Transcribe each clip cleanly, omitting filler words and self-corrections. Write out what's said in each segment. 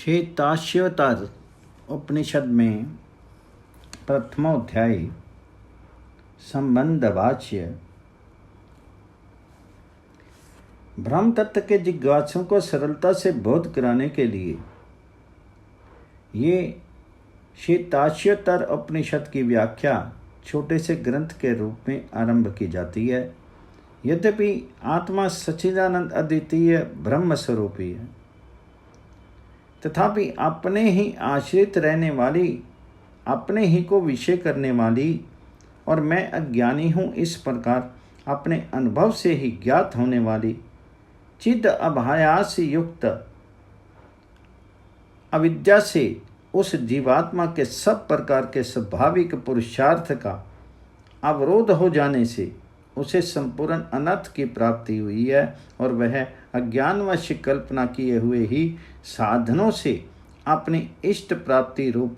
श्वेताश्वतर उपनिषद में प्रथमोध्याय संबंधवाच्य ब्रह्म तत्व के जिज्ञासुओं को सरलता से बोध कराने के लिए ये श्वेताश्वतर उपनिषद की व्याख्या छोटे से ग्रंथ के रूप में आरंभ की जाती है। यद्यपि आत्मा सच्चिदानंद अद्वितीय ब्रह्म स्वरूपी है, तथापि अपने ही आश्रित रहने वाली, अपने ही को विषय करने वाली और मैं अज्ञानी हूँ इस प्रकार अपने अनुभव से ही ज्ञात होने वाली चिद अभायास युक्त अविद्या से उस जीवात्मा के सब प्रकार के स्वाभाविक पुरुषार्थ का अवरोध हो जाने से उसे संपूर्ण अनर्थ की प्राप्ति हुई है और वह अज्ञानवश कल्पना किए हुए ही साधनों से अपनी इष्ट प्राप्ति रूप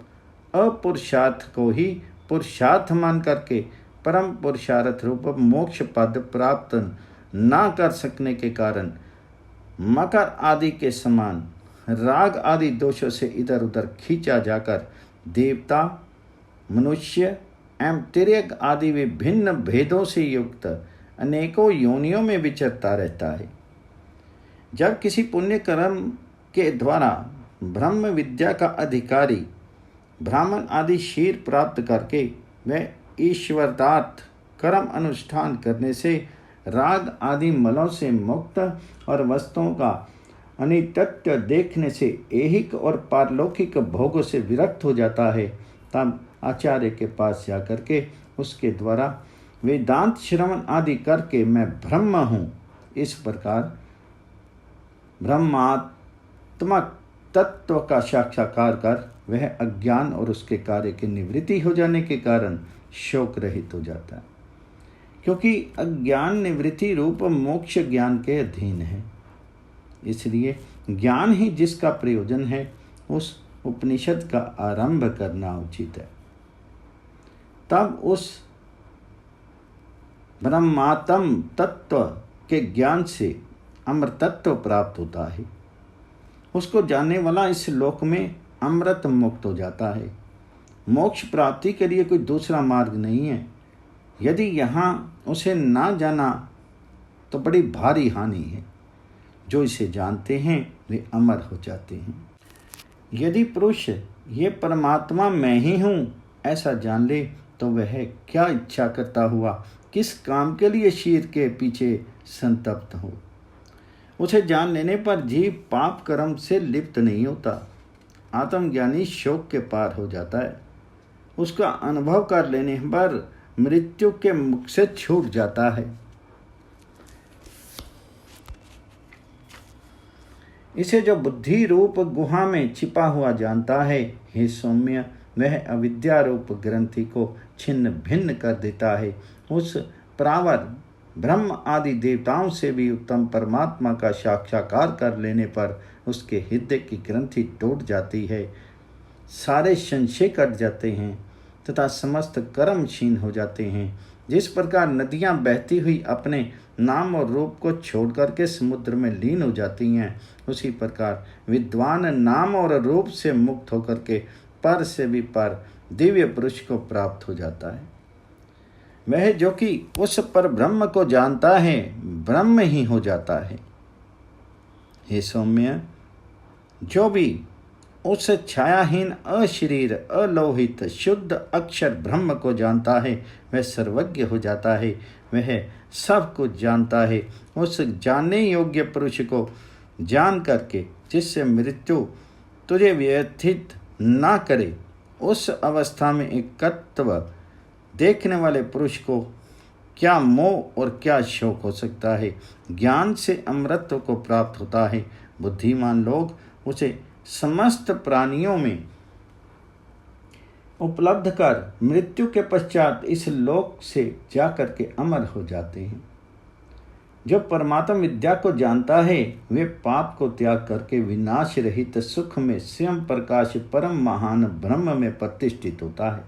अपुरुषार्थ को ही पुरुषार्थ मान करके परम पुरुषार्थ रूप मोक्ष पद प्राप्त ना कर सकने के कारण मकर आदि के समान राग आदि दोषों से इधर उधर खींचा जाकर देवता, मनुष्य एवं तिर्यक आदि विभिन्न भेदों से युक्त अनेकों योनियों में विचरता रहता है। जब किसी पुण्य कर्म के द्वारा ब्रह्म विद्या का अधिकारी ब्राह्मण आदि शीर प्राप्त करके वह ईश्वरार्थ कर्म अनुष्ठान करने से राग आदि मलों से मुक्त और वस्तुओं का अनित्य देखने से ऐहिक और पारलौकिक भोगों से विरक्त हो जाता है, तब आचार्य के पास जाकर के उसके द्वारा वेदांत श्रवण आदि करके मैं ब्रह्म हूँ इस प्रकार ब्रह्मात्मक तत्व का साक्षात्कार कर वह अज्ञान और उसके कार्य की निवृत्ति हो जाने के कारण शोक रहित हो जाता है, क्योंकि अज्ञान निवृत्ति रूप मोक्ष ज्ञान के अधीन है। इसलिए ज्ञान ही जिसका प्रयोजन है उस उपनिषद का आरंभ करना उचित है। तब उस ब्रह्मात्म तत्व के ज्ञान से अमृतत्व प्राप्त होता है। उसको जानने वाला इस लोक में अमृत मुक्त हो जाता है। मोक्ष प्राप्ति के लिए कोई दूसरा मार्ग नहीं है। यदि यहाँ उसे ना जाना तो बड़ी भारी हानि है। जो इसे जानते हैं वे अमर हो जाते हैं। यदि पुरुष ये परमात्मा मैं ही हूँ ऐसा जान ले तो वह क्या इच्छा करता हुआ किस काम के लिए शीर के पीछे संतप्त हो। उसे जान लेने पर जीव पाप कर्म से लिप्त नहीं होता, आत्मज्ञानी शोक के पार हो जाता है। उसका अनुभव कर लेने पर मृत्यु के मुख से छूट जाता है। इसे जो बुद्धि रूप गुहा में छिपा हुआ जानता है, हे सौम्य, वह अविद्या रूप ग्रंथि को छिन्न भिन्न कर देता है। उस प्रावर ब्रह्म आदि देवताओं से भी उत्तम परमात्मा का साक्षात्कार कर लेने पर उसके हृदय की ग्रंथि टूट जाती है, सारे संशय कट जाते हैं तथा समस्त कर्म क्षीण हो जाते हैं। जिस प्रकार नदियाँ बहती हुई अपने नाम और रूप को छोड़ करके समुद्र में लीन हो जाती हैं, उसी प्रकार विद्वान नाम और रूप से मुक्त होकर के पर से भी पर दिव्य पुरुष को प्राप्त हो जाता है। वह जो कि उस पर ब्रह्म को जानता है ब्रह्म ही हो जाता है। हे सौम्य, जो भी उस छायाहीन अशरीर अलोहित शुद्ध अक्षर ब्रह्म को जानता है वह सर्वज्ञ हो जाता है। वह सब कुछ जानता है। उस जानने योग्य पुरुष को जान करके जिससे मृत्यु तुझे व्यथित ना करे, उस अवस्था में एकत्व देखने वाले पुरुष को क्या मोह और क्या शोक हो सकता है। ज्ञान से अमृतत्व को प्राप्त होता है। बुद्धिमान लोग उसे समस्त प्राणियों में उपलब्ध कर मृत्यु के पश्चात इस लोक से जाकर के अमर हो जाते हैं। जो परमात्म विद्या को जानता है वे पाप को त्याग करके विनाश रहित सुख में स्वयं प्रकाश परम महान ब्रह्म में प्रतिष्ठित होता है।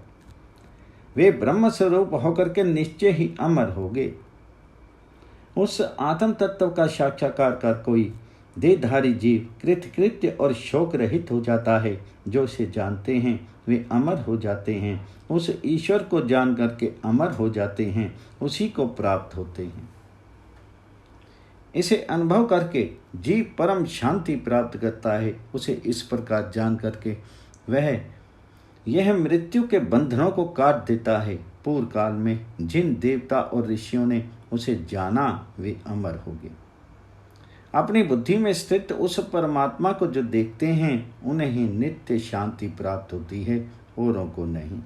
वे ब्रह्म स्वरूप होकर के निश्चय ही अमर होंगे। उस आत्म तत्व का साक्षात्कार कर कोई देहधारी जीव कृतकृत्य और शोक रहित हो जाता है। जो इसे जानते हैं वे अमर हो जाते हैं। उस ईश्वर को जान करके अमर हो जाते हैं, उसी को प्राप्त होते हैं। इसे अनुभव करके जीव परम शांति प्राप्त करता है। उसे इस प्रकार जान करके वह यह मृत्यु के बंधनों को काट देता है। पूर्व काल में जिन देवता और ऋषियों ने उसे जाना वे अमर हो गए। अपनी बुद्धि में स्थित उस परमात्मा को जो देखते हैं उन्हें ही नित्य शांति प्राप्त होती है, औरों को नहीं।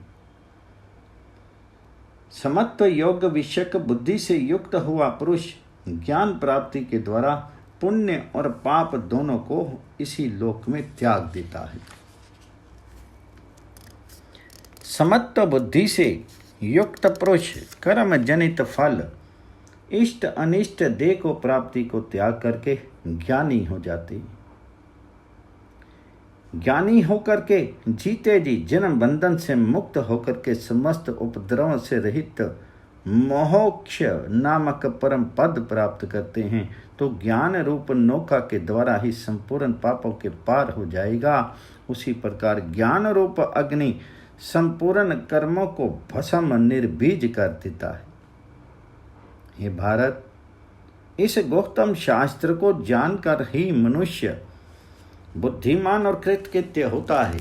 समत्व योग विषयक बुद्धि से युक्त हुआ पुरुष ज्ञान प्राप्ति के द्वारा पुण्य और पाप दोनों को इसी लोक में त्याग देता है। समत्व बुद्धि से युक्त पुरुष कर्म जनित फल इष्ट अनिष्ट देह को प्राप्ति को त्याग करके ज्ञानी हो जाते हैं। ज्ञानी होकर के जीते जी जन्म बंधन से मुक्त होकर के समस्त उपद्रवों से रहित मोक्ष नामक परम पद प्राप्त करते हैं। तो ज्ञान रूप नौका के द्वारा ही संपूर्ण पापों के पार हो जाएगा। उसी प्रकार ज्ञान रूप अग्नि संपूर्ण कर्मों को भस्म निर्बीज कर देता है। हे भारत, इस गौतम शास्त्र को जानकर ही मनुष्य बुद्धिमान और कृतकृत्य होता है।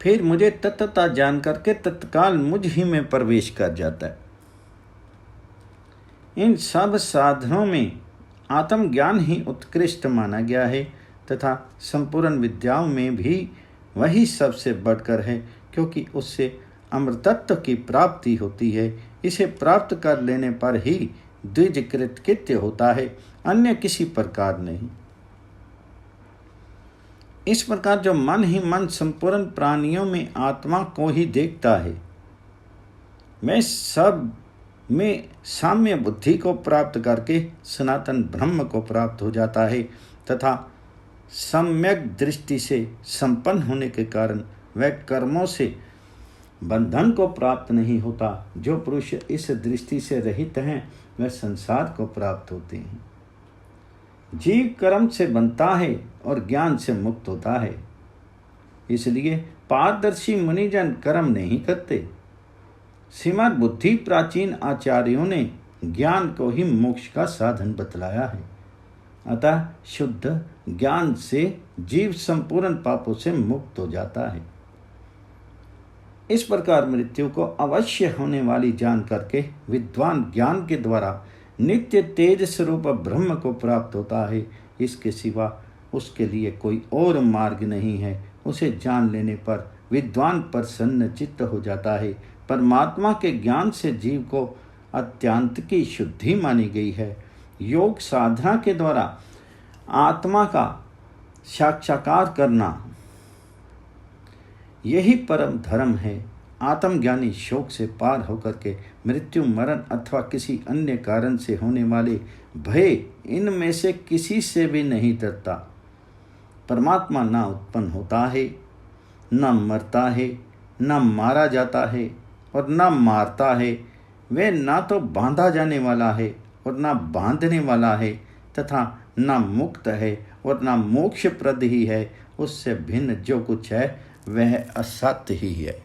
फिर मुझे तत्वता जान करके तत्काल मुझ ही में प्रवेश कर जाता है। इन सब साधनों में आत्मज्ञान ही उत्कृष्ट माना गया है तथा संपूर्ण विद्याओं में भी वही सबसे बढ़कर है, क्योंकि उससे अमृतत्व की प्राप्ति होती है। इसे प्राप्त कर लेने पर ही द्विज कृतकृत्य होता है, अन्य किसी प्रकार नहीं। इस प्रकार जो मन ही मन संपूर्ण प्राणियों में आत्मा को ही देखता है, मैं सब में साम्य बुद्धि को प्राप्त करके सनातन ब्रह्म को प्राप्त हो जाता है तथा सम्यक दृष्टि से संपन्न होने के कारण वह कर्मों से बंधन को प्राप्त नहीं होता। जो पुरुष इस दृष्टि से रहित हैं वह संसार को प्राप्त होते हैं। जीव कर्म से बनता है और ज्ञान से मुक्त होता है। इसलिए पारदर्शी मुनिजन कर्म नहीं करते। श्रीमद् बुद्धि प्राचीन आचार्यों ने ज्ञान को ही मोक्ष का साधन बतलाया है। अतः शुद्ध ज्ञान से जीव संपूर्ण पापों से मुक्त हो जाता है। इस प्रकार मृत्यु को अवश्य होने वाली जान करके विद्वान ज्ञान के द्वारा नित्य तेज स्वरूप ब्रह्म को प्राप्त होता है। इसके सिवा उसके लिए कोई और मार्ग नहीं है। उसे जान लेने पर विद्वान प्रसन्न चित्त हो जाता है। परमात्मा के ज्ञान से जीव को अत्यंत की शुद्धि मानी गई है। योग साधना के द्वारा आत्मा का साक्षात्कार करना यही परम धर्म है। आत्मज्ञानी शोक से पार होकर के मृत्यु मरण अथवा किसी अन्य कारण से होने वाले भय इनमें से किसी से भी नहीं डरता। परमात्मा ना उत्पन्न होता है, न मरता है, न मारा जाता है और न मारता है। वे ना तो बांधा जाने वाला है और न बांधने वाला है तथा न मुक्त है और न मोक्षप्रद ही है। उससे भिन्न जो कुछ है वह असत्य ही है।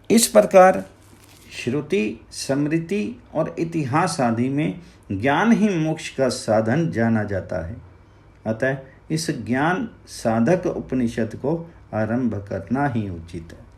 इस प्रकार श्रुति, स्मृति और इतिहास आदि में ज्ञान ही मोक्ष का साधन जाना जाता है। अतः इस ज्ञान साधक उपनिषद को आरंभ करना ही उचित है।